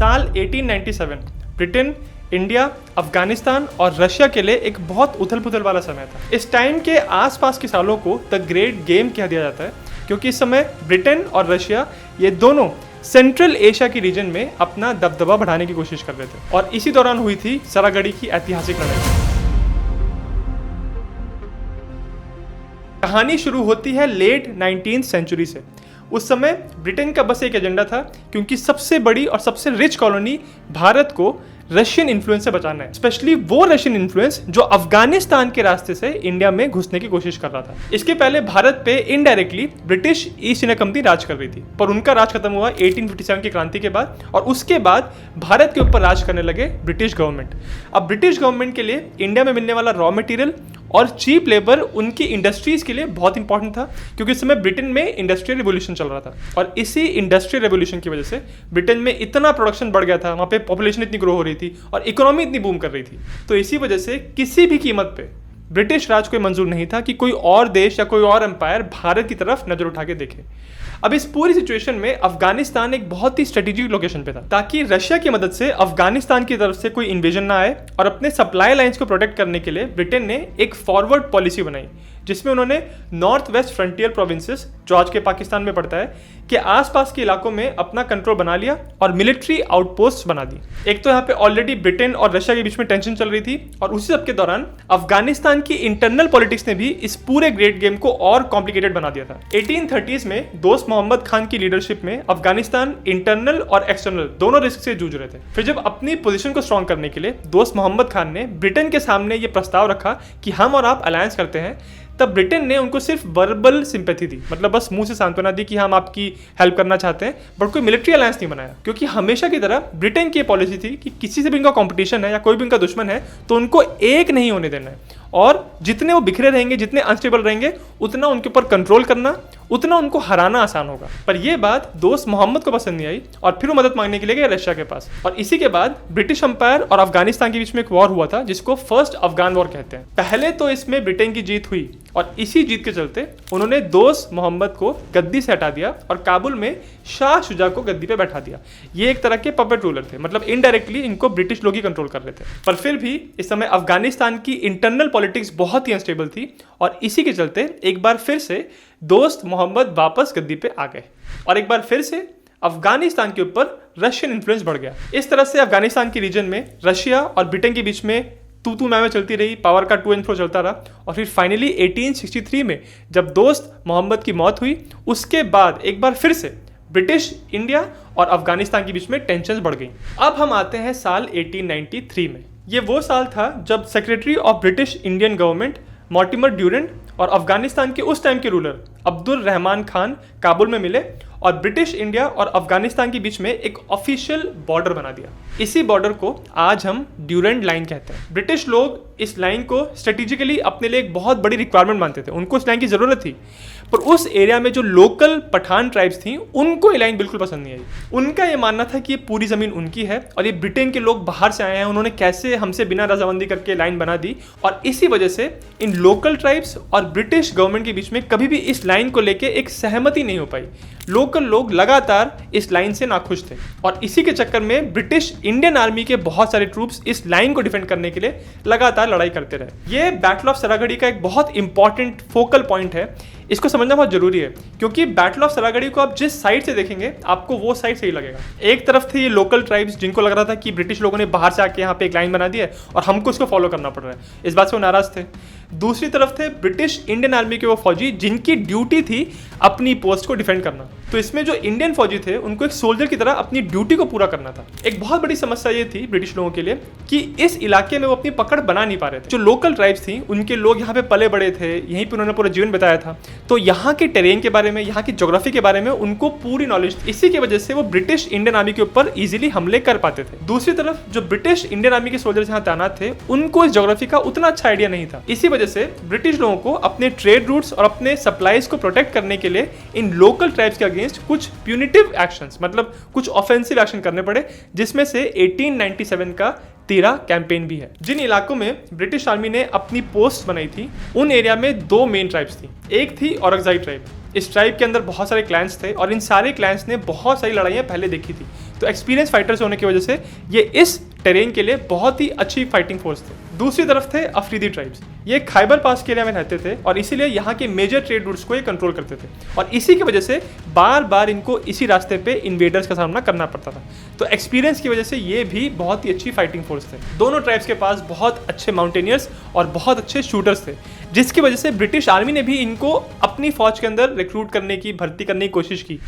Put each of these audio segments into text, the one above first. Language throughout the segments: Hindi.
साल 1897 ब्रिटेन, इंडिया, अफगानिस्तान और रशिया के लिए एक बहुत उथल पुथल वाला समय था। इस टाइम के आसपास के सालों को द ग्रेट गेम कह दिया जाता है, क्योंकि इस समय ब्रिटेन और रशिया ये दोनों सेंट्रल एशिया की रीजन में अपना दबदबा बढ़ाने की कोशिश कर रहे थे। और इसी दौरान हुई थी सरागढ़ी की ऐतिहासिक लड़ाई। कहानी शुरू होती है लेट 19th सेंचुरी से। उस समय ब्रिटेन का बस एक एजेंडा था, क्योंकि सबसे बड़ी और सबसे रिच कॉलोनी भारत को रशियन इन्फ्लुएंस से बचाना है, स्पेशली वो रशियन इन्फ्लुएंस जो अफगानिस्तान के रास्ते से इंडिया में घुसने की कोशिश कर रहा था। इसके पहले भारत पे indirectly British East India Company राज कर रही थी, पर उनका राज खत्म हुआ 1857 की क्रांति के बाद, और उसके बाद भारत के ऊपर राज करने लगे ब्रिटिश गवर्नमेंट। अब ब्रिटिश गवर्नमेंट के लिए इंडिया में मिलने वाला रॉ मटेरियल और चीप लेबर उनकी इंडस्ट्रीज के लिए बहुत इंपॉर्टेंट था, क्योंकि इस समय ब्रिटेन में इंडस्ट्रियल रिवोल्यूशन चल रहा था। और इसी इंडस्ट्रियल रिवोल्यूशन की वजह से ब्रिटेन में इतना प्रोडक्शन बढ़ गया था, वहाँ पे पॉपुलेशन इतनी ग्रो हो रही थी और इकोनॉमी इतनी बूम कर रही थी। तो इसी वजह से किसी भी कीमत पे ब्रिटिश राज को मंजूर नहीं था कि कोई और देश या कोई और एम्पायर भारत की तरफ नजर उठा के देखे। अब इस पूरी सिचुएशन में अफगानिस्तान एक बहुत ही स्ट्रेटेजिक लोकेशन पे था, ताकि रशिया की मदद से अफगानिस्तान की तरफ से कोई इन्वेजन ना आए। और अपने सप्लाई लाइंस को प्रोटेक्ट करने के लिए ब्रिटेन ने एक फॉरवर्ड पॉलिसी बनाई, जिसमें उन्होंने नॉर्थ वेस्ट फ्रंटियर प्रोविंसेस, जो आज के पाकिस्तान में पड़ता है, के आसपास के इलाकों में अपना कंट्रोल बना लिया और मिलिट्री आउटपोस्ट बना दी। एक तो यहाँ पे ऑलरेडी ब्रिटेन और रशिया के बीच में टेंशन चल रही थी, और उसी सब के दौरान अफगानिस्तान की इंटरनल पॉलिटिक्स ने भी इस पूरे ग्रेट गेम को और कॉम्प्लिकेटेड बना दिया था। 1830s में दोस्त मोहम्मद खान की लीडरशिप में अफगानिस्तान इंटरनल और एक्सटर्नल दोनों रिस्क से जूझ रहे थे। फिर जब अपनी पोजीशन को स्ट्रॉन्ग करने के लिए दोस्त मोहम्मद खान ने ब्रिटेन के सामने ये प्रस्ताव रखा कि हम और आप अलायंस करते हैं, तब ब्रिटेन ने उनको सिर्फ वर्बल सिंपैथी दी, मतलब बस मुंह से सांत्वना दी कि हम आपकी हेल्प करना चाहते हैं, बट कोई मिलिट्री अलायंस नहीं बनाया। क्योंकि हमेशा की तरह ब्रिटेन की पॉलिसी थी कि किसी से भी इनका कंपटीशन है या कोई भी इनका दुश्मन है तो उनको एक नहीं होने देना है, और जितने वो बिखरे रहेंगे, जितने अनस्टेबल रहेंगे, उतना उनके ऊपर कंट्रोल करना, उतना उनको हराना आसान होगा। पर यह बात दोस्त मोहम्मद को पसंद नहीं आई, और फिर वो मदद मांगने के लिए गए रशिया के पास। और इसी के बाद ब्रिटिश अंपायर और अफगानिस्तान के बीच में एक वॉर हुआ था, जिसको फर्स्ट अफगान वॉर कहते हैं। पहले तो इसमें ब्रिटेन की जीत हुई, और इसी जीत के चलते उन्होंने दोस्त मोहम्मद को गद्दी से हटा दिया और काबुल में शाह शुजा को गद्दी पे बैठा दिया। ये एक तरह के पपेट रूलर थे, मतलब इनडायरेक्टली इनको ब्रिटिश लोग ही कंट्रोल कर रहे थे। पर फिर भी इस समय अफगानिस्तान की इंटरनल पॉलिटिक्स बहुत ही अनस्टेबल थी, और इसी के चलते एक बार फिर से दोस्त मोहम्मद वापस गद्दी पे आ गए, और एक बार फिर से अफगानिस्तान के ऊपर रशियन इन्फ्लुएंस बढ़ गया। इस तरह से अफगानिस्तान के रीजन में रशिया और ब्रिटेन के बीच में तू मैं चलती रही, पावर का टू एंड फ्रो चलता रहा। और फिर फाइनली 1863 में जब दोस्त मोहम्मद की मौत हुई, उसके बाद एक बार फिर से ब्रिटिश, इंडिया और अफगानिस्तान के बीच में टेंशन बढ़ गई। अब हम आते हैं साल 1893 में। ये वो साल था जब secretary of British Indian government Mortimer Durand और अफगानिस्तान के उस टाइम के रूलर अब्दुल रहमान खान काबुल में मिले, और ब्रिटिश, इंडिया और अफगानिस्तान के बीच में एक ऑफिशियल बॉर्डर बना दिया। इसी बॉर्डर को आज हम ड्यूरेंट लाइन कहते हैं। ब्रिटिश लोग इस लाइन को स्ट्रेटेजिकली अपने लिए एक बहुत बड़ी रिक्वायरमेंट मानते थे, उनको इस लाइन की जरूरत थी। पर उस एरिया में जो लोकल पठान ट्राइब्स थी, उनको ये लाइन बिल्कुल पसंद नहीं आई। उनका ये मानना था कि ये पूरी जमीन उनकी है, और ये ब्रिटेन के लोग बाहर से आए हैं, उन्होंने कैसे हमसे बिना रजामंदी करके लाइन बना दी। और इसी वजह से इन लोकल ट्राइब्स और ब्रिटिश गवर्नमेंट के बीच में कभी भी इस लाइन को लेके एक सहमति नहीं हो पाई। लोकल लोग लगातार इस लाइन से नाखुश थे, और इसी के चक्कर में ब्रिटिश इंडियन आर्मी के बहुत सारे ट्रूप्स इस लाइन को डिफेंड करने के लिए लगातार लड़ाई करते रहे। ये बैटल ऑफ सरागढ़ी का एक बहुत इंपॉर्टेंट फोकल पॉइंट है, इसको समझना बहुत जरूरी है, क्योंकि बैटल ऑफ सरागढ़ी को आप जिस साइड से देखेंगे आपको वो साइड सही लगेगा। एक तरफ थे ये लोकल ट्राइब्स, जिनको लग रहा था कि ब्रिटिश लोगों ने बाहर से आके यहाँ पे एक लाइन बना दी है और हमको इसको फॉलो करना पड़ रहा है, इस बात से वो नाराज थे। दूसरी तरफ थे ब्रिटिश इंडियन आर्मी के वो फौजी, जिनकी ड्यूटी थी अपनी पोस्ट को डिफेंड करना। तो इसमें जो इंडियन फौजी थे, उनको एक सोल्जर की तरह अपनी ड्यूटी को पूरा करना था। एक बहुत बड़ी समस्या ये थी ब्रिटिश लोगों के लिए कि इस इलाके में वो अपनी पकड़ बना नहीं पा रहे थे। जो लोकल ट्राइब्स थी, उनके लोग यहाँ पे पले बड़े थे, यहीं पे उन्होंने पूरा जीवन बिताया था, तो यहाँ के टेरेन के बारे में, यहाँ की ज्योग्राफी के बारे में उनको पूरी नॉलेज थी। इसी की वजह से वो ब्रिटिश इंडियन आर्मी के ऊपर इजीली हमले कर पाते थे। दूसरी तरफ जो ब्रिटिश इंडियन आर्मी के सोल्जर्स यहाँ तैनात थे, उनको इस ज्योग्राफी का उतना अच्छा आइडिया नहीं था। इसी वजह से ब्रिटिश लोगों को अपने ट्रेड रूट्स और अपने सप्लाईज को प्रोटेक्ट करने के लिए इन लोकल ट्राइब्स के अगेंस्ट कुछ प्यूनिटिव एक्शंस, मतलब कुछ ऑफेंसिव एक्शन करने पड़े, जिसमें से 1897 का 13 कैंपेन भी है। जिन इलाकों में ब्रिटिश आर्मी ने अपनी पोस्ट बनाई थी, उन एरिया में दो मेन ट्राइब्स थी। एक थी औरकजाई ट्राइब, इस ट्राइब के अंदर बहुत सारे क्लैंस थे और इन सारे क्लैंस ने बहुत सारी लड़ाइयाँ पहले देखी थी, तो एक्सपीरियंस फाइटर्स होने की वजह से ये इस टेरेन के लिए बहुत ही अच्छी फाइटिंग फोर्स थे। दूसरी तरफ थे अफरीदी ट्राइब्स। ये खैबर पास के एरिया में रहते थे और इसीलिए यहाँ के मेजर ट्रेड रूट्स को ये कंट्रोल करते थे और इसी की वजह से बार बार इनको इसी रास्ते पे इन्वेडर्स का सामना करना पड़ता था। तो एक्सपीरियंस की वजह से ये भी बहुत ही अच्छी फाइटिंग फोर्स थे। दोनों ट्राइब्स के पास बहुत अच्छे माउंटेनियर्स और बहुत अच्छे शूटर्स थे, जिसकी वजह से ब्रिटिश आर्मी ने भी इनको अपनी फौज के अंदर रिक्रूट करने की, भर्ती करने की कोशिश की।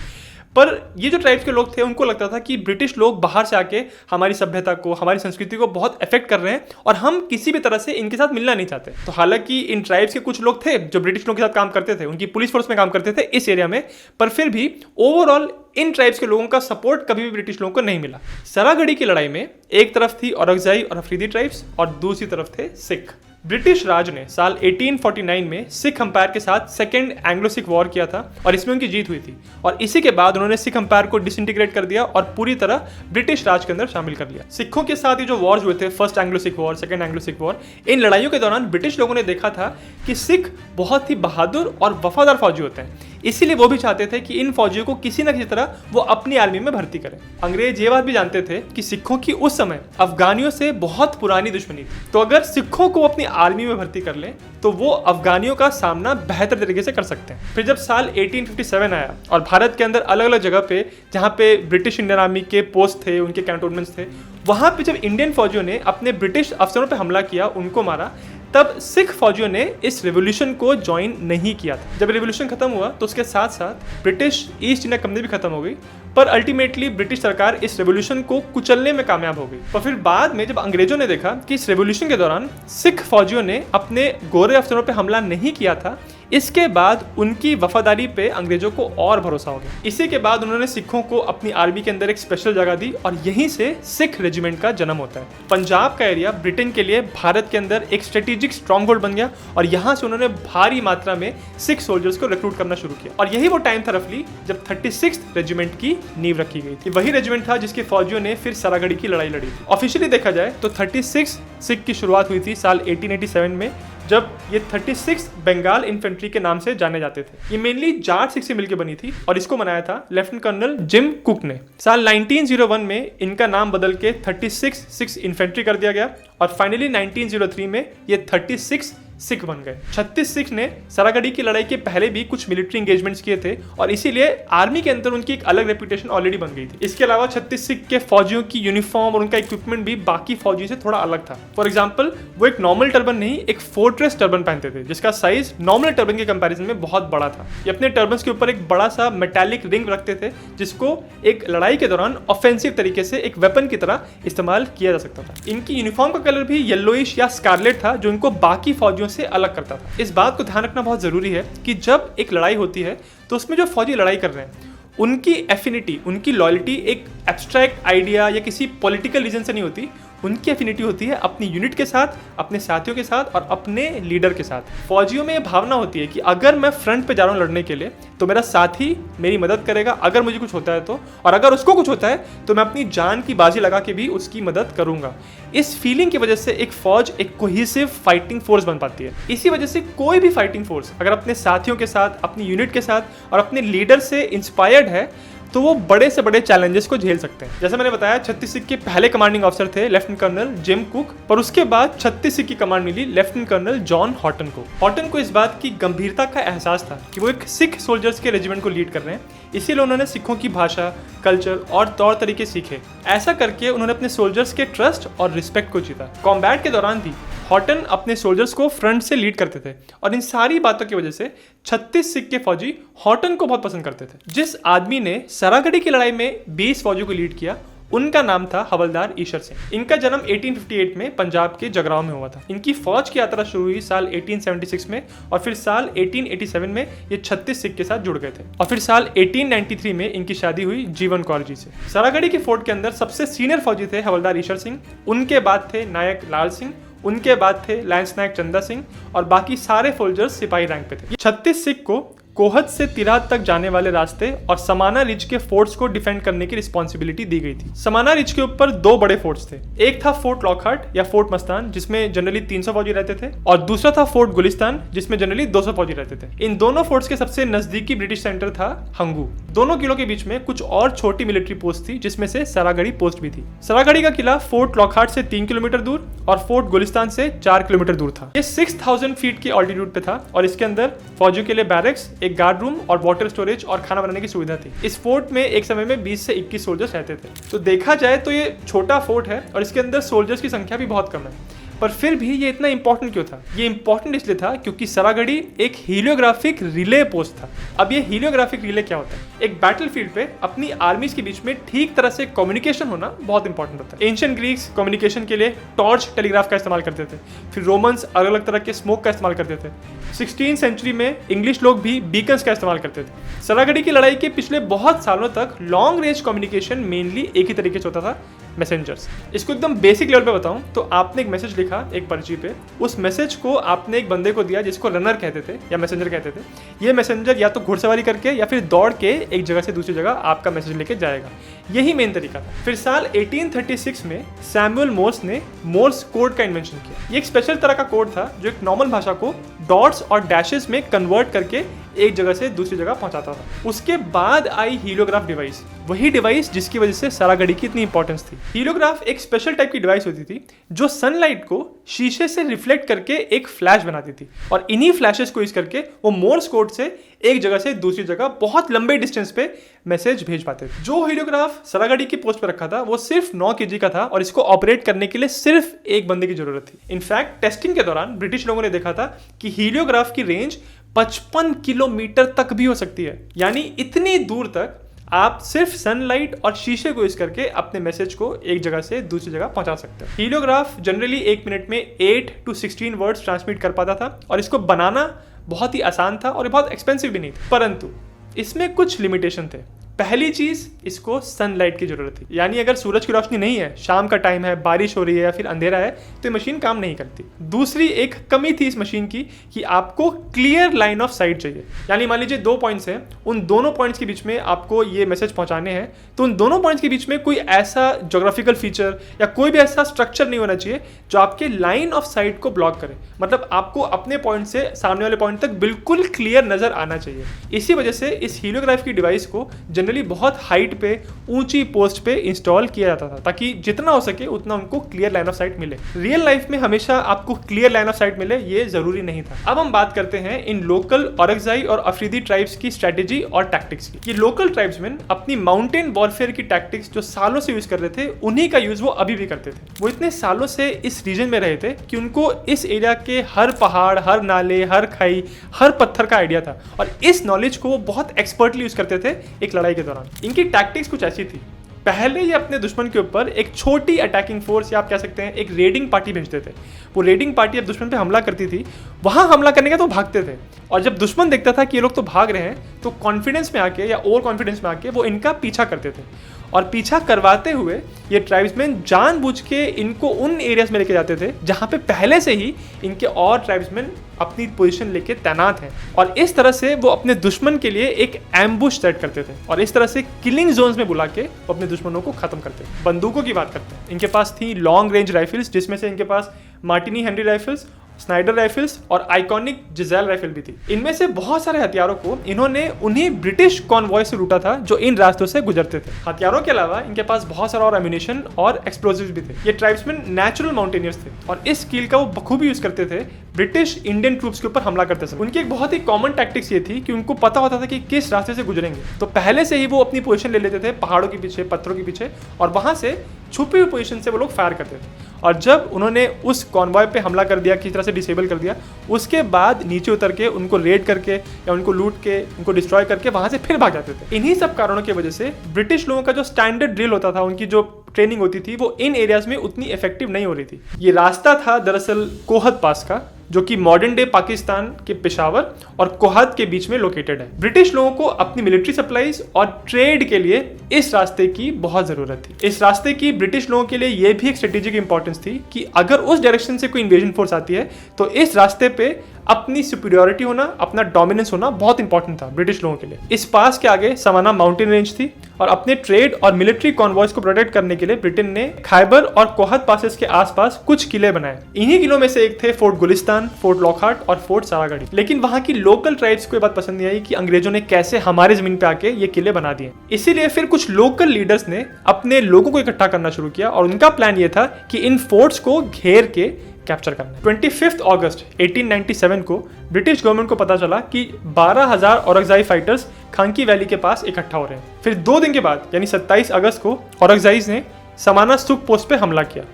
पर ये जो ट्राइब्स के लोग थे उनको लगता था कि ब्रिटिश लोग बाहर से आके हमारी सभ्यता को, हमारी संस्कृति को बहुत अफेक्ट कर रहे हैं और हम किसी भी तरह से इनके साथ मिलना नहीं चाहते। तो हालांकि इन ट्राइब्स के कुछ लोग थे जो ब्रिटिश लोगों के साथ काम करते थे, उनकी पुलिस फोर्स में काम करते थे इस एरिया में, पर फिर भी ओवरऑल इन ट्राइब्स के लोगों का सपोर्ट कभी भी ब्रिटिश लोगों को नहीं मिला। सरागढ़ी की लड़ाई में एक तरफ थी औरकजाई और अफरीदी ट्राइब्स और दूसरी तरफ थे सिख। ब्रिटिश राज ने साल 1849 में सिख अंपायर के साथ सेकेंड एंग्लो सिख वॉर किया था और इसमें उनकी जीत हुई थी और इसी के बाद उन्होंने सिख अंपायर को डिसइंटीग्रेट कर दिया और पूरी तरह ब्रिटिश राज के अंदर शामिल कर लिया। सिखों के साथ ये जो वॉर्स हुए थे, first Anglo Sikh war, second Anglo Sikh war, इन लड़ाइयों के दौरान ब्रिटिश लोगों ने देखा था कि सिख बहुत ही बहादुर और वफादार फौजी होते हैं, इसीलिए वो भी चाहते थे कि इन फौजियों को किसी न किसी तरह वो अपनी आर्मी में भर्ती करें। अंग्रेज ये बात भी जानते थे कि सिखों की उस समय अफगानियों से बहुत पुरानी दुश्मनी थी, तो अगर सिखों को अपनी आर्मी में भर्ती कर लें तो वो अफगानियों का सामना बेहतर तरीके से कर सकते हैं। फिर जब साल 1857 आया और भारत के अंदर अलग अलग जगह पे जहाँ पे ब्रिटिश इंडियन आर्मी के पोस्ट थे, उनके कैंटोनमेंट्स थे, वहाँ पे जब इंडियन फौजियों ने अपने ब्रिटिश अफसरों पे हमला किया, उनको मारा, तब सिख फौजियों ने इस रेवोल्यूशन को ज्वाइन नहीं किया था। जब रेवोल्यूशन खत्म हुआ तो उसके साथ साथ ब्रिटिश ईस्ट इंडिया कंपनी भी खत्म हो गई, पर अल्टीमेटली ब्रिटिश सरकार इस रेवोल्यूशन को कुचलने में कामयाब हो गई। और फिर बाद में जब अंग्रेजों ने देखा कि इस रेवोल्यूशन के दौरान सिख फौजियों ने अपने गोरे अफसरों पर हमला नहीं किया था, इसके बाद उनकी वफादारी पे अंग्रेजों को और भरोसा हो गया। इसी के बाद उन्होंने सिखों को अपनी आर्मी के अंदर एक स्पेशल जगह दी और यहीं से सिख रेजिमेंट का जन्म होता है। पंजाब का एरिया ब्रिटेन के लिए भारत के अंदर एक स्ट्रेटेजिक स्ट्रॉन्ग होल्ड बन गया और यहाँ से उन्होंने भारी मात्रा में सिख सोल्जर्स को रिक्रूट करना शुरू किया और यही वो टाइम था रफली जब 36th रेजिमेंट की नींव रखी गई थी। वही रेजिमेंट था जिसके फौजियों ने फिर सरागढ़ी की लड़ाई लड़ी। ऑफिशियली देखा जाए तो 36 सिख की शुरुआत हुई थी साल 1887 में, जब ये 36 बंगाल इन्फेंट्री के नाम से जाने जाते थे। ये मेनली जाट सिख से मिलकर बनी थी और इसको बनाया था लेफ्टिनेंट कर्नल जिम कुक ने। साल 1901 में इनका नाम बदल के 36 सिख इन्फेंट्री कर दिया गया और फाइनली 1903 में ये 36 सिख बन गए। 36 सिख ने सरागढ़ी की लड़ाई के पहले भी कुछ मिलिट्री एंगेजमेंट्स किए थे और इसीलिए आर्मी के अंदर उनकी एक अलग रेपुटेशन ऑलरेडी बन गई थी। इसके अलावा 36 सिख के फौजियों की यूनिफॉर्म और उनका इक्विपमेंट भी बाकी फौजी से थोड़ा अलग था। फॉर एग्जाम्पल, वो एक नॉर्मल टर्बन नहीं, एक फोर्ट्रेस टर्बन पहनते थे जिसका साइज नॉर्मल टर्बन के कंपैरिजन में बहुत बड़ा था। ये अपने टर्बन्स के ऊपर एक बड़ा सा मेटालिक रिंग रखते थे जिसको एक लड़ाई के दौरान ऑफेंसिव तरीके से एक वेपन की तरह इस्तेमाल किया जा सकता था। इनकी यूनिफॉर्म का कलर भी येलोइश या स्कारलेट था जो इनको बाकी फौजियों से अलग करता था। इस बात को ध्यान रखना बहुत जरूरी है कि जब एक लड़ाई होती है तो उसमें जो फौजी लड़ाई कर रहे हैं उनकी एफिनिटी, उनकी लॉयल्टी एक एब्स्ट्रैक्ट आइडिया या किसी पॉलिटिकल रीजन से नहीं होती, उनकी एफिनिटी होती है अपनी यूनिट के साथ, अपने साथियों के साथ और अपने लीडर के साथ। फौजियों में ये भावना होती है कि अगर मैं फ्रंट पे जा रहा हूँ लड़ने के लिए तो मेरा साथी मेरी मदद करेगा अगर मुझे कुछ होता है तो, और अगर उसको कुछ होता है तो मैं अपनी जान की बाजी लगा के भी उसकी मदद करूंगा। इस फीलिंग की वजह से एक फौज एक कोहेसिव फाइटिंग फोर्स बन पाती है। इसी वजह से कोई भी फाइटिंग फोर्स अगर अपने साथियों के साथ, अपनी यूनिट के साथ और अपने लीडर से इंस्पायर्ड है तो वो बड़े से बड़े चैलेंजेस को झेल सकते हैं। जैसे मैंने बताया 36 सिख के पहले कमांडिंग ऑफिसर थे लेफ्टिनेंट कर्नल जिम कुक, पर उसके बाद 36 सिख की कमांड मिली लेफ्टिनेंट कर्नल जॉन हॉटन को। हॉटन को इस बात की गंभीरता का एहसास था कि वो एक सिख सोल्जर्स के रेजिमेंट को लीड कर रहे हैं, इसीलिए उन्होंने सिखों की भाषा, कल्चर और तौर तरीके सीखे। ऐसा करके उन्होंने अपने सोल्जर्स के ट्रस्ट और रिस्पेक्ट को जीता। कॉम्बैट के दौरान भी हॉटन अपने सोल्जर्स को फ्रंट से लीड करते थे और इन सारी बातों की वजह से 36 सिख के फौजी हॉटन को बहुत पसंद करते थे। जिस आदमी ने सरागढ़ी की लड़ाई में 20 फौजियों को लीड किया उनका नाम था हवलदार ईशर सिंह। इनका जन्म 1858 में पंजाब के जगरांव में हुआ था। इनकी फौज की यात्रा शुरू हुई साल 1876 में और फिर साल 1887 में ये 36 सिख के साथ जुड़ गए थे और फिर साल 1893 में इनकी शादी हुई जीवन कौर जी से। सरागढ़ी के फोर्ट के अंदर सबसे सीनियर फौजी थे हवलदार ईशर सिंह, उनके बाद थे नायक लाल सिंह, उनके बाद थे लैंस नायक चंदा सिंह और बाकी सारे सोल्जर्स सिपाही रैंक पे थे। 36 सिख को कोहत से तिरहत तक जाने वाले रास्ते और समाना रिज के फोर्ट्स को डिफेंड करने की रिस्पॉन्सिबिलिटी दी गई थी। समाना रिज के ऊपर 2 बड़े फोर्ट्स थे। एक था फोर्ट लॉकहार्ट या फोर्ट मस्तान, जिसमें जनरली 300 फौजी रहते थे, और दूसरा था फोर्ट गुलिस्तान, जिसमें जनरली 200 फौजी रहते थे। इन दोनों फोर्ट्स के सबसे नजदीकी ब्रिटिश सेंटर था हंगू। दोनों किलों के बीच में कुछ और छोटी मिलिट्री पोस्ट थी, जिसमें से सरागढ़ी पोस्ट भी थी। सरागढ़ी का किला फोर्ट लॉकहार्ट से 3 किलोमीटर दूर और फोर्ट गुलिस्तान से 4 किलोमीटर दूर था। ये 6000 फीट की ऑल्टीट्यूड पे था और इसके अंदर फौजियों के लिए बैरक्स, एक गार्ड रूम और वाटर स्टोरेज और खाना बनाने की सुविधा थी। इस फोर्ट में एक समय में 20 से 21 सोल्जर्स रहते थे। तो देखा जाए तो ये छोटा फोर्ट है और इसके अंदर सोल्जर्स की संख्या भी बहुत कम है, पर फिर भी ये इतना इंपॉर्टेंट क्यों था? ये इंपॉर्टेंट इसलिए था क्योंकि सरागढ़ी एक हीलियोग्राफिक रिले पोस्ट था। अब ये हीलियोग्राफिक रिले क्या होता है? एक बैटलफील्ड पे अपनी आर्मीज के बीच में ठीक तरह से कम्युनिकेशन होना बहुत इंपॉर्टेंट होता है। एंशिएंट ग्रीक्स कम्युनिकेशन के लिए टॉर्च टेलीग्राफ का इस्तेमाल करते थे, फिर रोमन्स अलग अलग तरह के स्मोक का इस्तेमाल करते थे। 16वीं सेंचुरी में इंग्लिश लोग भी बीकन्स का इस्तेमाल करते थे। सरागढ़ी की लड़ाई के पिछले बहुत सालों तक लॉन्ग रेंज कम्युनिकेशन मेनली एक ही तरीके से होता था, मैसेंजर्स। इसको एकदम बेसिक लेवल पे बताऊं तो आपने एक मैसेज लिखा एक पर्ची पे, उस मैसेज को आपने एक बंदे को दिया जिसको रनर कहते थे या मैसेंजर कहते थे। ये मैसेंजर या तो घुड़सवारी करके या फिर दौड़ के एक जगह से दूसरी जगह आपका मैसेज लेके जाएगा। यही मेन तरीका था। फिर साल 1836 में सैमुअल मोर्स ने मोर्स कोड का इन्वेंशन किया। ये एक स्पेशल तरह का कोड था जो एक नॉर्मल भाषा को डॉट्स और डैशेस में कन्वर्ट करके एक जगह से दूसरी जगह पहुंचाता था। उसके बाद आई हीलियोग्राफ डिवाइस, वही डिवाइस जिसकी वजह से सरागढ़ी की इतनी इंपॉर्टेंस थी। हीलियोग्राफ एक स्पेशल टाइप की डिवाइस होती थी जो सनलाइट को शीशे से रिफ्लेक्ट करके एक फ्लैश बनाती थी, और इन्हीं फ्लैशेस को यूज करके वो मोर्स कोड से एक जगह से दूसरी जगह बहुत लंबे डिस्टेंस पे मैसेज भेज पाते थे। जो हीलियोग्राफ सरागढ़ी की पोस्ट पर रखा था वो सिर्फ 9 kg का था और इसको ऑपरेट करने के लिए सिर्फ एक बंदे की जरूरत थी। इनफैक्ट टेस्टिंग के दौरान ब्रिटिश लोगों ने देखा था कि हीलियोग्राफ की रेंज 55 किलोमीटर तक भी हो सकती है। यानी इतनी दूर तक आप सिर्फ सनलाइट और शीशे को यूज करके अपने मैसेज को एक जगह से दूसरी जगह पहुंचा सकते हैं। हीलियोग्राफ जनरली 1 मिनट में 8 to 16 वर्ड्स ट्रांसमिट कर पाता था और इसको बनाना बहुत ही आसान था और बहुत एक्सपेंसिव भी नहीं था। परंतु इसमें कुछ लिमिटेशन थे। पहली चीज, इसको सनलाइट की जरूरत थी, यानी अगर सूरज की रोशनी नहीं है, शाम का टाइम है, बारिश हो रही है या फिर अंधेरा है, तो ये मशीन काम नहीं करती। दूसरी एक कमी थी इस मशीन की कि आपको क्लियर लाइन ऑफ साइट चाहिए। यानी मान लीजिए 2 पॉइंट्स हैं, उन दोनों पॉइंट्स के बीच में आपको ये मैसेज पहुंचाने हैं, तो उन दोनों पॉइंट्स के बीच में कोई ऐसा ज्योग्राफिकल फीचर या कोई भी ऐसा स्ट्रक्चर नहीं होना चाहिए जो आपके लाइन ऑफ साइट को ब्लॉक करे। मतलब आपको अपने पॉइंट से सामने वाले पॉइंट तक बिल्कुल क्लियर नजर आना चाहिए। इसी वजह से इस हीलियोग्राफ की डिवाइस को जनरली बहुत हाइट पे, ऊंची पोस्ट पे इंस्टॉल किया जाता था, ताकि जितना हो सके उतना उनको क्लियर लाइन ऑफ साइट मिले। रियल लाइफ में हमेशा आपको क्लियर लाइन ऑफ साइट मिले ये जरूरी नहीं था। अब हम बात करते हैं इन लोकल औरकजाई और अफरीदी ट्राइब्स की स्ट्रेटेजी और टैक्टिक्स की। ये लोकल ट्राइब्समैन अपनी माउंटेन वॉरफेयर की टैक्टिक्स जो सालों से यूज कर रहे थे, उन्हीं का यूज वो अभी भी करते थे। वो इतने सालों से इस रीजन में रहे थे कि उनको इस एरिया के हर पहाड़, हर नाले, हर खाई, हर पत्थर का आइडिया था, और इस नॉलेज को वो बहुत एक्सपर्टली यूज करते थे एक लड़ाई के दौरान। इनकी टैक्टिक्स कुछ ऐसी थी। पहले ये अपने दुश्मन के ऊपर एक छोटी अटैकिंग फोर्स या आप कह सकते हैं एक रेडिंग पार्टी भेजते थे। वो रेडिंग पार्टी जब दुश्मन पे हमला करती थी, वहां हमला करने का तो भागते थे, और जब दुश्मन देखता था कि ये लोग तो भाग रहे हैं, तो कॉन्फिडेंस में आके या ओवर कॉन्फिडेंस में आके वो इनका पीछा करते थे। और पीछा करवाते हुए ये ट्राइब्समैन जानबूझ के इनको उन एरियाज में लेके जाते थे जहां पे पहले से ही इनके और ट्राइब्समैन अपनी पोजीशन लेके तैनात हैं, और इस तरह से वो अपने दुश्मन के लिए एक एम्बुश सेट करते थे, और इस तरह से किलिंग जोन्स में बुला के वो अपने दुश्मनों को खत्म करते थे। बंदूकों की बात करते हैं, इनके पास थी लॉन्ग रेंज राइफल्स, जिसमें से इनके पास Martini Henry rifles, Snider rifles और आइकॉनिक जिजेल राइफल भी थी। इनमें से बहुत सारे हथियारों को इन्होंने उन्हीं ब्रिटिश कॉन्वॉय से लूटा था जो इन रास्तों से गुजरते थे। हथियारों के अलावा इनके पास बहुत सारा और एम्यूनेशन और एक्सप्लोजिव्स भी थे। ये ट्राइब्समैन नेचुरल माउंटेनियर्स थे और इस स्किल का वो बखूबी यूज करते थे ब्रिटिश इंडियन ट्रूप्स के ऊपर हमला करते समय। उनकी एक बहुत ही कॉमन टैक्टिक्स ये थी कि उनको पता होता था कि किस रास्ते से गुजरेंगे, तो पहले से ही वो अपनी पोजीशन ले लेते थे पहाड़ों के पीछे, पत्थरों के पीछे, और वहां से छुपी हुई पोजीशन से वो लोग फायर करते थे। और जब उन्होंने उस कॉन्वॉय पे हमला कर दिया, किसी तरह से डिसेबल कर दिया, उसके बाद नीचे उतर के उनको रेड करके या उनको लूट के, उनको डिस्ट्रॉय करके वहां से फिर भाग जाते थे। इन्हीं सब कारणों की वजह से ब्रिटिश लोगों का जो स्टैंडर्ड ड्रिल होता था, उनकी जो ट्रेनिंग होती थी, वो इन एरियाज में उतनी इफेक्टिव नहीं हो रही थी। ये रास्ता था दरअसल कोहत पास का, जो कि मॉडर्न डे पाकिस्तान के पेशावर और कोहत के बीच में लोकेटेड है। ब्रिटिश लोगों को अपनी मिलिट्री सप्लाईज और ट्रेड के लिए इस रास्ते की बहुत जरूरत थी। इस रास्ते की ब्रिटिश लोगों के लिए यह भी एक स्ट्रेटेजिक इंपॉर्टेंस थी कि अगर उस डायरेक्शन से कोई इन्वेजन फोर्स आती है तो इस रास्ते पे अपनी सुपीरियरिटी होना, अपना डोमिनेंस होना बहुत इंपॉर्टेंट था ब्रिटिश लोगों के लिए। इस पास के आगे समाना माउंटेन रेंज थी और अपने ट्रेड और मिलिट्री कॉन्वॉयज को प्रोटेक्ट करने के लिए ब्रिटेन ने खैबर और कोहत पासेस के आसपास कुछ किले बनाए। इन्हीं किलों में से एक थे फोर्ट गुलिस्तान, फोर्ट लॉकहार्ट और फोर्ट सारागढ़ी। लेकिन वहां की लोकल ट्राइब्स को ये बात पसंद नहीं आई कि अंग्रेजों ने कैसे हमारे जमीन पे आके ये किले बना दिए। इसीलिए फिर कुछ लोकल लीडर्स ने अपने लोगों को इकट्ठा करना शुरू किया और उनका प्लान ये था कि इन फोर्ट्स को घेर के कैप्चर करना है। 25 अगस्त 1897 को ब्रिटिश गवर्नमेंट को पता चला कि 12,000 औरकजाई फाइटर्स खांकी वैली के पास इकट्ठा हो रहे हैं। फिर 2 दिन के बाद यानी 27 अगस्त को औरकजाईज ने समाना सुख पोस्ट पे हमला किया।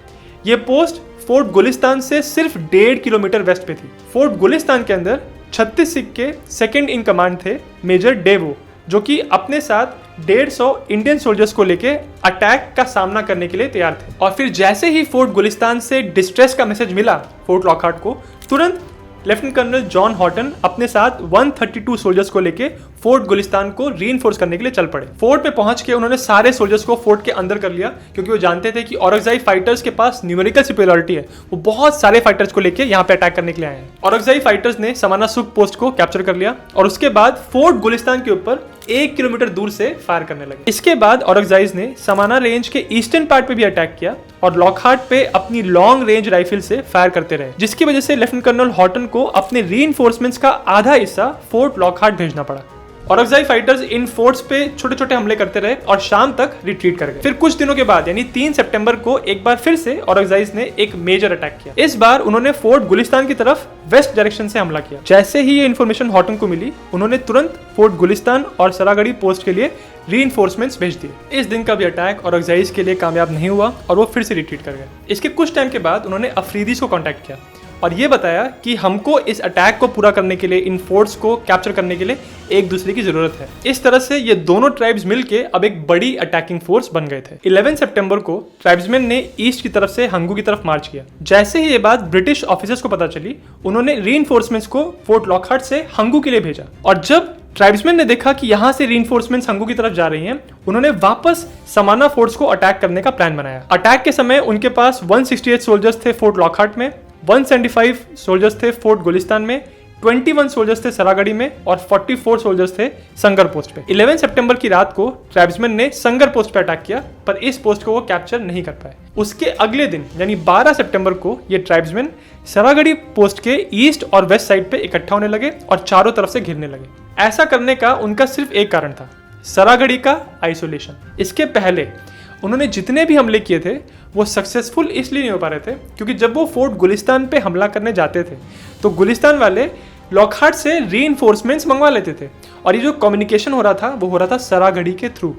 ये पोस्ट फोर्ट गुलिस्तान से सिर्फ 1.5 किलोमीटर वेस्ट पे थी। फोर्ट गुलिस्तान के अंदर 36 सिख के सेकंड इन कमांड थे मेजर डेवो, जो कि अपने साथ 150 इंडियन सोल्जर्स को लेके अटैक का सामना करने के लिए तैयार थे। और फिर जैसे ही फोर्ट गुलिस्तान से डिस्ट्रेस का मैसेज मिला फोर्ट लॉकहार्ट को, तुरंत लेफ्टिनेंट कर्नल जॉन हॉटन अपने साथ 132 सोल्जर्स को लेके फोर्ट गुलिस्तान को रीइंफोर्स करने के लिए चल पड़े। फोर्ट पे पहुंच के उन्होंने सारे सोल्जर्स को फोर्ट के अंदर कर लिया, क्योंकि वो जानते थे कि औरकजाई फाइटर्स के पास न्यूमेरिकल सुपीरियरिटी है। वो बहुत सारे फाइटर्स को लेके यहाँ पे अटैक करने के लिए आए हैं। औरकजाई फाइटर्स ने समाना सुख पोस्ट को कैप्चर कर लिया और उसके बाद फोर्ट गुलिस्तान के ऊपर 1 किलोमीटर दूर से फायर करने लगे। इसके बाद औरकजाईज ने समाना रेंज के ईस्टर्न पार्ट पे भी अटैक किया और लॉकहार्ट पे अपनी लॉन्ग रेंज राइफल से फायर करते रहे, जिसकी वजह से लेफ्टिनेंट कर्नल हॉटन को अपने रीइंफोर्समेंट्स का आधा हिस्सा फोर्ट लॉकहार्ट भेजना पड़ा। औरकजाई फाइटर्स इन फोर्ट्स पे छोटे छोटे हमले करते रहे और शाम तक रिट्रीट कर गए। फिर कुछ दिनों के बाद यानी 3 सितंबर को एक बार फिर से औरकजाईज ने एक मेजर अटैक किया। इस बार उन्होंने फोर्ट गुलिस्तान की तरफ वेस्ट डायरेक्शन से हमला किया। जैसे ही ये इन्फॉर्मेशन हॉटन को मिली, उन्होंने तुरंत फोर्ट गुलिस्तान और सरागढ़ी पोस्ट के लिए रीइंफोर्समेंट्स भेज दिए। इस दिन का भी अटैक औरकजाईज के लिए कामयाब नहीं हुआ और वो फिर से रिट्रीट कर गए। इसके कुछ टाइम के बाद उन्होंने अफरीदीज को कांटेक्ट किया और ये बताया कि हमको इस अटैक को पूरा करने के लिए, इन फोर्ट्स को कैप्चर करने के लिए एक दूसरे की जरूरत है। इस तरह से ये दोनों ट्राइब्स मिलके अब एक बड़ी अटैकिंग फोर्स बन गए थे। 11 सितंबर को ट्राइब्समैन ने ईस्ट की तरफ से हंगू की तरफ मार्च किया। जैसे ही ये बात ब्रिटिश ऑफिसर्स को पता चली, उन्होंने रीइंफोर्समेंट्स को फोर्ट लॉकहार्ट से हंगू के लिए भेजा। और जब ट्राइब्समैन ने देखा कि यहाँ से रीइंफोर्समेंट्स हंगू की तरफ जा रही हैं, उन्होंने वापस समाना फोर्ट्स को अटैक करने का प्लान बनाया। अटैक के समय उनके पास 168 सोल्जर्स थे फोर्ट लॉकहार्ट में, 175 सोल्जर्स थे फोर्ट गुलिस्तान में, 21 सोल्जर्स थे सरागढ़ी में और 44 सोल्जर्स थे संगर पोस्ट पे। 11 सितंबर की रात को ट्राइब्समैन ने संगर पोस्ट पे अटैक किया, पर इस पोस्ट को वो कैप्चर नहीं कर पाए। उसके अगले दिन यानी 12 सितंबर को ये ट्राइब्समैन सरागढ़ी पोस्ट के ईस्ट और वेस्ट साइड पे इकट्ठा होने लगे और चारों तरफ से घिरने लगे। ऐसा करने का उनका सिर्फ एक कारण था, सरागढ़ी का आइसोलेशन। इसके पहले उन्होंने जितने भी हमले किए थे वो सक्सेसफुल इसलिए नहीं हो पा रहे थे क्योंकि जब वो फोर्ट गुलिस्तान पे हमला करने जाते थे तो गुलिस्तान वाले लॉकहार्ट से रीइंफोर्समेंट्स मंगवा लेते थे और ये जो कम्युनिकेशन हो रहा था वो हो रहा था सरागढ़ी के थ्रू।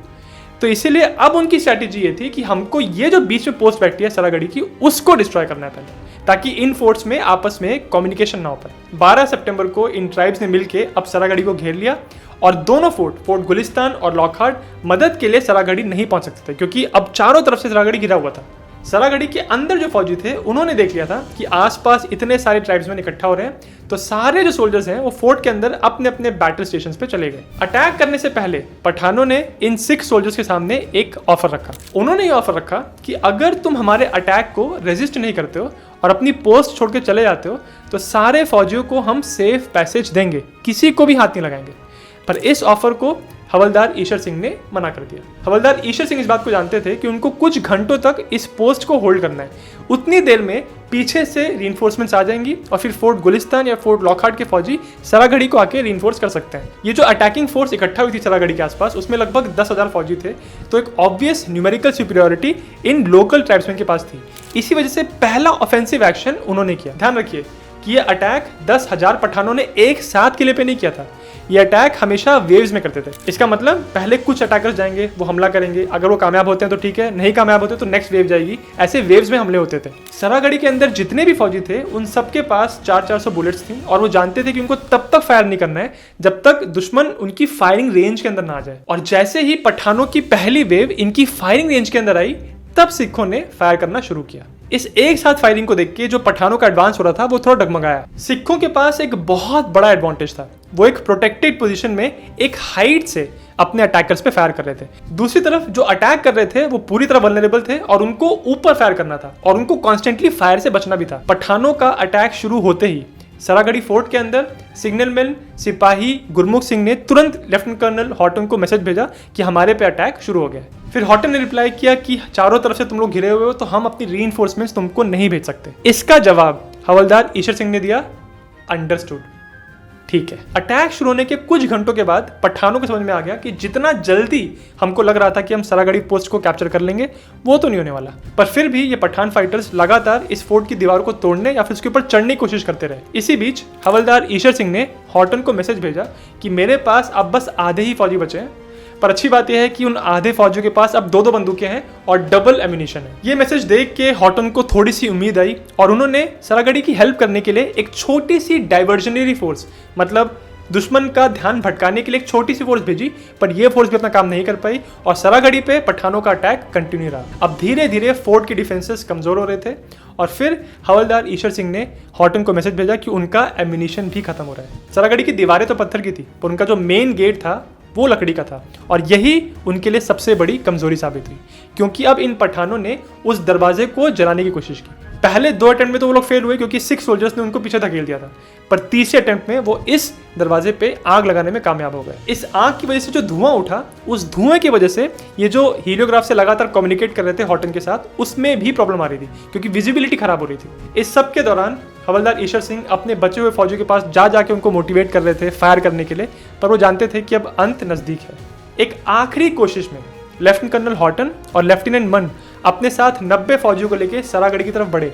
तो इसीलिए अब उनकी स्ट्रैटेजी ये थी कि हमको ये जो बीच में पोस्ट बैठी है सरागढ़ी की, उसको डिस्ट्रॉय करना है पहले, ताकि इन फोर्ट्स में आपस में कम्युनिकेशन ना हो पाए। 12 सितंबर को इन ट्राइब्स ने मिलकर अब सरागढ़ी को घेर लिया और दोनों फोर्ट गुलिस्तान और लॉकहार्ट मदद के लिए सरागढ़ी नहीं पहुंच सकते थे क्योंकि अब चारों तरफ से सरागढ़ी घिरा हुआ था। सरागढ़ी के अंदर जो फौजी थे उन्होंने देख लिया था कि आसपास इतने सारे ट्राइब्समैन इकट्ठा हो रहे हैं, तो सारे जो सोल्जर्स हैं वो फोर्ट के अंदर अपने अपने बैटल स्टेशंस पे चले गए। अटैक करने से पहले पठानों ने इन 6 सोल्जर्स के सामने एक ऑफर रखा। उन्होंने ये ऑफर रखा कि अगर तुम हमारे अटैक को रेजिस्ट नहीं करते हो और अपनी पोस्ट छोड़ के चले जाते हो तो सारे फौजियों को हम सेफ पैसेज देंगे, किसी को भी हाथ नहीं लगाएंगे। पर इस ऑफर को हवलदार ईशर सिंह ने मना कर दिया। हवलदार ईशर सिंह इस बात को जानते थे कि उनको कुछ घंटों तक इस पोस्ट को होल्ड करना है, उतनी देर में पीछे से रीइंफोर्समेंट्स आ जाएंगी और फिर फोर्ट गुलिस्तान या फोर्ट लॉकहार्ट के फौजी सरागढ़ी को आके रीइंफोर्स कर सकते हैं। ये जो अटैकिंग फोर्स इकट्ठा हुई थी सरागढ़ी के आसपास, उसमें लगभग 10,000 फौजी थे, तो एक ऑब्वियस न्यूमेरिकल सुपीरियरिटी इन लोकल ट्राइब्समैन के पास थी। इसी वजह से पहला ऑफेंसिव एक्शन उन्होंने किया। ध्यान रखिए कि ये अटैक 10,000 पठानों ने एक साथ किले पे नहीं किया था, ये अटैक हमेशा वेव्स में करते थे। इसका मतलब पहले कुछ अटैकर्स जाएंगे, वो हमला करेंगे, अगर वो कामयाब होते हैं तो ठीक है, नहीं कामयाब होते तो नेक्स्ट वेव जाएगी, ऐसे वेव्स में हमले होते थे। सरागढ़ी के अंदर जितने भी फौजी थे उन सबके पास 400 बुलेट्स थी और वो जानते थे कि उनको तब तक फायर नहीं करना है जब तक दुश्मन उनकी फायरिंग रेंज के अंदर ना आ जाए। और जैसे ही पठानों की पहली वेव इनकी फायरिंग रेंज के अंदर आई, तब सिखों ने फायर करना शुरू किया। इस एक साथ फायरिंग को देख के जो पठानों का एडवांस हो रहा था वो थोड़ा डगमगाया। सिखों के पास एक बहुत बड़ा एडवांटेज था, वो एक प्रोटेक्टेड पोजीशन में एक हाइट से अपने अटैकर्स पे फायर कर रहे थे। दूसरी तरफ जो अटैक कर रहे थे वो पूरी तरह वल्नरेबल थे और उनको ऊपर फायर करना था और उनको कॉन्स्टेंटली फायर से बचना भी था। पठानों का अटैक शुरू होते ही सरागढ़ी फोर्ट के अंदर सिग्नल मैन सिपाही गुरमुख सिंह ने तुरंत लेफ्टिनेंट कर्नल हॉटन को मैसेज भेजा कि हमारे पे अटैक शुरू हो गया है। फिर हॉटन ने रिप्लाई किया कि चारों तरफ से तुम लोग घिरे हुए हो तो हम अपनी रीइंफोर्समेंट्स तुमको नहीं भेज सकते। इसका जवाब हवलदार ईश्वर सिंह ने दिया, अंडरस्टूड, ठीक है। अटैक शुरू होने के कुछ घंटों के बाद पठानों को समझ में आ गया कि जितना जल्दी हमको लग रहा था कि हम सरागढ़ी पोस्ट को कैप्चर कर लेंगे वो तो नहीं होने वाला। पर फिर भी ये पठान फाइटर्स लगातार इस फोर्ट की दीवार को तोड़ने या फिर उसके ऊपर चढ़ने की कोशिश करते रहे। इसी बीच हवलदार ईश्वर सिंह ने हॉटन को मैसेज भेजा कि मेरे पास अब बस आधे ही फौजी बचे हैं, पर अच्छी बात यह है कि उन आधे फौजियों के पास अब 2-2 बंदूकें हैं और डबल एम्यूनिशन है। ये मैसेज देख के हॉटन को थोड़ी सी उम्मीद आई और उन्होंने सरागढ़ी की हेल्प करने के लिए एक छोटी सी डाइवर्जनरी फोर्स, मतलब दुश्मन का ध्यान भटकाने के लिए एक छोटी सी फोर्स भेजी, पर यह फोर्स भी अपना काम नहीं कर पाई और सरागढ़ी पे पठानों का अटैक कंटिन्यू रहा। अब धीरे धीरे फोर्ट के डिफेंसेस कमजोर हो रहे थे और फिर हवलदार ईश्वर सिंह ने हॉटन को मैसेज भेजा कि उनका एम्यूनिशन भी खत्म हो रहा है। सरागढ़ी की दीवारें तो पत्थर की थी पर उनका जो मेन गेट था वो लकड़ी का था और यही उनके लिए सबसे बड़ी कमजोरी साबित हुई, क्योंकि अब इन पठानों ने उस दरवाजे को जलाने की कोशिश की। पहले 2 अटेम्प्ट में तो वो लोग फेल हुए क्योंकि 6 सोल्जर्स ने उनको पीछे धकेल दिया था, पर तीसरे अटेम्प्ट में वो इस दरवाजे पे आग लगाने में कामयाब हो गए। इस आग की वजह से जो धुआं उठा, उस धुएं की वजह से ये जो हीलियोग्राफ से लगातार कम्युनिकेट कर रहे थे हॉटन के साथ, उसमें भी प्रॉब्लम आ रही थी क्योंकि विजिबिलिटी खराब हो रही थी। इस सब के दौरान हवलदार ईश्वर सिंह अपने बचे हुए फौजियों के पास जाके उनको मोटिवेट कर रहे थे फायर करने के लिए, पर वो जानते थे कि अब अंत नजदीक है। एक आखिरी कोशिश में लेफ्टिनेंट कर्नल हॉटन और लेफ्टिनेंट मन अपने साथ 90 फौजियों को लेकर सरागढ़ी की तरफ बढ़े,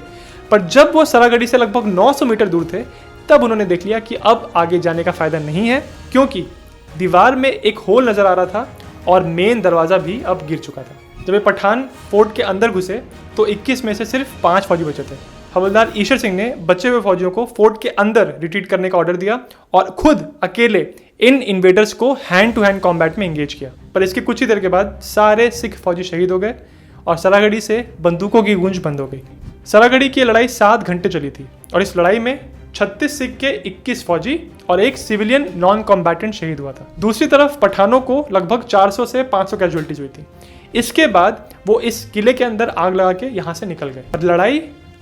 पर जब वो सरागढ़ी से लगभग 900 मीटर दूर थे तब उन्होंने देख लिया कि अब आगे जाने का फायदा नहीं है, क्योंकि दीवार में एक होल नजर आ रहा था और मेन दरवाजा भी अब गिर चुका था। जब ये पठान फोर्ट के अंदर घुसे तो 21 में से सिर्फ 5 फौजी बचे थे। हवलदार ईश्वर सिंह ने बचे हुए फौजियों को फोर्ट के अंदर रिट्रीट करने का ऑर्डर दिया और खुद अकेले इन इन्वेडर्स को हैंड टू हैंड कॉम्बैट में एंगेज किया। पर इसके कुछ ही देर के बाद सारे सिख फौजी शहीद हो गए और सरागढ़ी से बंदूकों की गूंज बंद हो गई। सरागढ़ी की लड़ाई 7 घंटे चली थी और इस लड़ाई में 36 सिख के 21 फौजी और एक सिविलियन नॉन कॉम्बैटेंट शहीद हुआ था। दूसरी तरफ पठानों को लगभग 400 से 500 कैजुअलिटीज हुई थी। इसके बाद वो इस किले के अंदर आग लगा के यहाँ से निकल गए और लड़ाई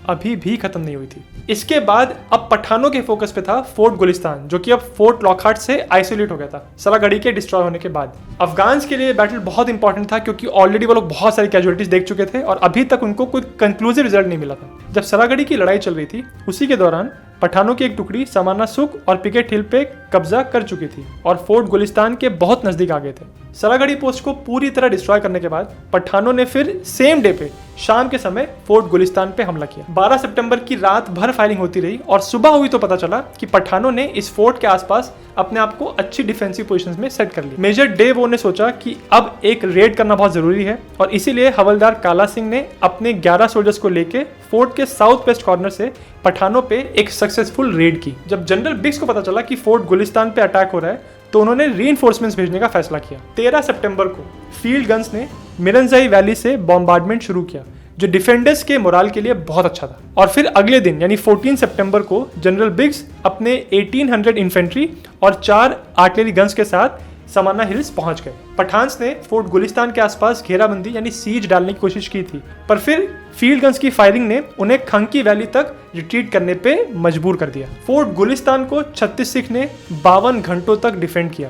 अभी भी खत्म नहीं हुई थी। इसके बाद अब पठानों के फोकस पे था फोर्ट गुलिस्तान, जो कि अब फोर्ट लॉकहार्ट से आइसोलेट हो गया था सरागढ़ी के डिस्ट्रॉय होने के बाद। अफगान्स के लिए बैटल बहुत इंपॉर्टेंट था क्योंकि ऑलरेडी वो लोग बहुत सारी कैजुअलिटीज देख चुके थे और अभी तक उनको कोई कंक्लूसिव रिजल्ट नहीं मिला था। जब सरागढ़ी की लड़ाई चल रही थी उसी के दौरान पठानों की एक टुकड़ी समाना सुख और पिकेट हिल पे कब्जा कर चुकी थी और फोर्ट गुलिस्तान के बहुत नजदीक आ गए थे। सरागढ़ी पोस्ट को पूरी तरह डिस्ट्रॉय करने के बाद पठानों ने फिर सेम डे पे शाम के समय फोर्ट गुलिस्तान पे हमला किया। 12 सितंबर की रात भर फायरिंग होती रही और सुबह हुई तो पता चला कि पठानों ने इस फोर्ट के आसपास अपने आप को अच्छी डिफेंसिव पोजीशंस में सेट कर ली। मेजर डे वो ने सोचा कि अब एक रेड करना बहुत जरूरी है और इसीलिए हवलदार काला सिंह ने अपने 11 सोल्जर्स को लेके फोर्ट के साउथ वेस्ट कॉर्नर से पठानों पे एक सक्सेसफुल रेड की। जब जनरल बिग्स को पता चला कि फोर्ट गुलिस्तान पे अटैक हो रहा है तो उन्होंने रीइंफोर्समेंट्स भेजने का फैसला किया। 13 सितंबर को फील्ड गन्स ने मिरनजाई वैली से बॉम्बार्डमेंट शुरू किया, जो डिफेंडर्स के मोराल के लिए बहुत अच्छा था। और फिर अगले दिन यानी 14 सितंबर को जनरल बिग्स अपने 1800 इन्फेंट्री और 4 आर्टिलरी गन्स के साथ समाना हिल्स पहुंच गए। पठान्स ने फोर्ट गुलिस्तान के आसपास घेराबंदी यानी सीज डालने की कोशिश की थी, पर फिर फील्ड गन्स की फायरिंग ने उन्हें खंकी वैली तक रिट्रीट करने पे मजबूर कर दिया। फोर्ट गुलिस्तान को 36 सिख ने 52 घंटों तक डिफेंड किया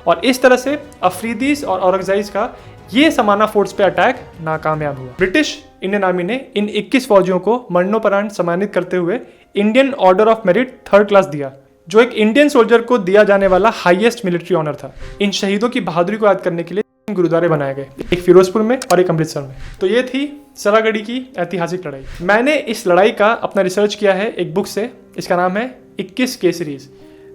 और इस तरह से अफरीदीस और औरंगजेब का ये समाना फोर्ट्स पे अटैक नाकामयाब हुआ। ब्रिटिश इंडियन आर्मी ने इन 21 फौजियों को मरणोपरांत सम्मानित करते हुए Indian order of merit 3rd class दिया, जो एक इंडियन सोल्जर को दिया जाने वाला हाईएस्ट मिलिट्री ऑनर था। इन शहीदों की बहादुरी को याद करने के लिए 3 गुरुद्वारे बनाए गए, एक फिरोजपुर में और एक अमृतसर में। तो ये थी सरागढ़ी की ऐतिहासिक लड़ाई। मैंने इस लड़ाई का अपना रिसर्च किया है एक बुक से, इसका नाम है 21 Kesaris,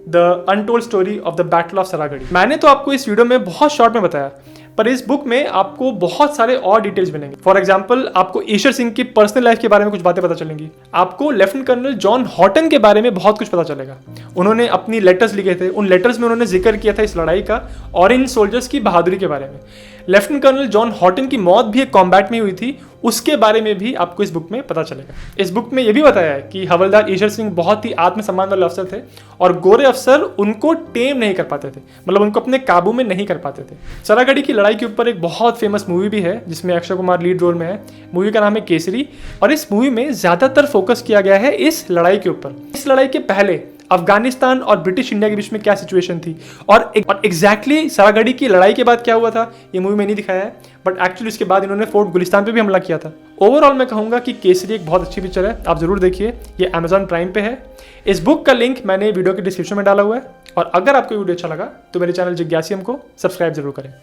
the untold story of the battle of Saragarhi. मैंने तो आपको इस वीडियो में बहुत शॉर्ट में बताया, पर इस बुक में आपको बहुत सारे और डिटेल्स मिलेंगे। फॉर एग्जांपल आपको ईश्वर सिंह की पर्सनल लाइफ के बारे में कुछ बातें पता चलेंगी, आपको लेफ्टिनेंट कर्नल जॉन हॉटन के बारे में बहुत कुछ पता चलेगा। उन्होंने अपनी लेटर्स लिखे थे, उन लेटर्स में उन्होंने जिक्र किया था इस लड़ाई का और इन सोल्जर्स की बहादुरी के बारे में। लेफ्टिनेंट कर्नल जॉन हॉटन की मौत भी एक कॉम्बैट में हुई थी, उसके बारे में भी आपको इस बुक में पता चलेगा। इस बुक में यह भी बताया है कि हवलदार ईशर सिंह बहुत ही आत्मसम्मान वाले अफसर थे और गोरे अफसर उनको टेम नहीं कर पाते थे, मतलब उनको अपने काबू में नहीं कर पाते थे। सरागढ़ी की लड़ाई के ऊपर एक बहुत फेमस मूवी भी है जिसमें अक्षय कुमार लीड रोल में है। मूवी का नाम है केसरी और इस मूवी में ज्यादातर फोकस किया गया है इस लड़ाई के ऊपर। इस लड़ाई के पहले अफगानिस्तान और ब्रिटिश इंडिया के बीच में क्या सिचुएशन थी और एग्जैक्टली सरागढ़ी की लड़ाई के बाद क्या हुआ था ये मूवी में नहीं दिखाया है, बट एक्चुअली इसके बाद इन्होंने फोर्ट गुलिस्तान पे भी हमला किया था। ओवरऑल मैं कहूंगा कि केसरी एक बहुत अच्छी पिक्चर है, आप जरूर देखिए। ये Amazon प्राइम पे है। इस बुक का लिंक मैंने वीडियो के डिस्क्रिप्शन में डाला हुआ है और अगर आपको वीडियो अच्छा लगा तो मेरे चैनल जिज्ञासियम को सब्सक्राइब जरूर करें।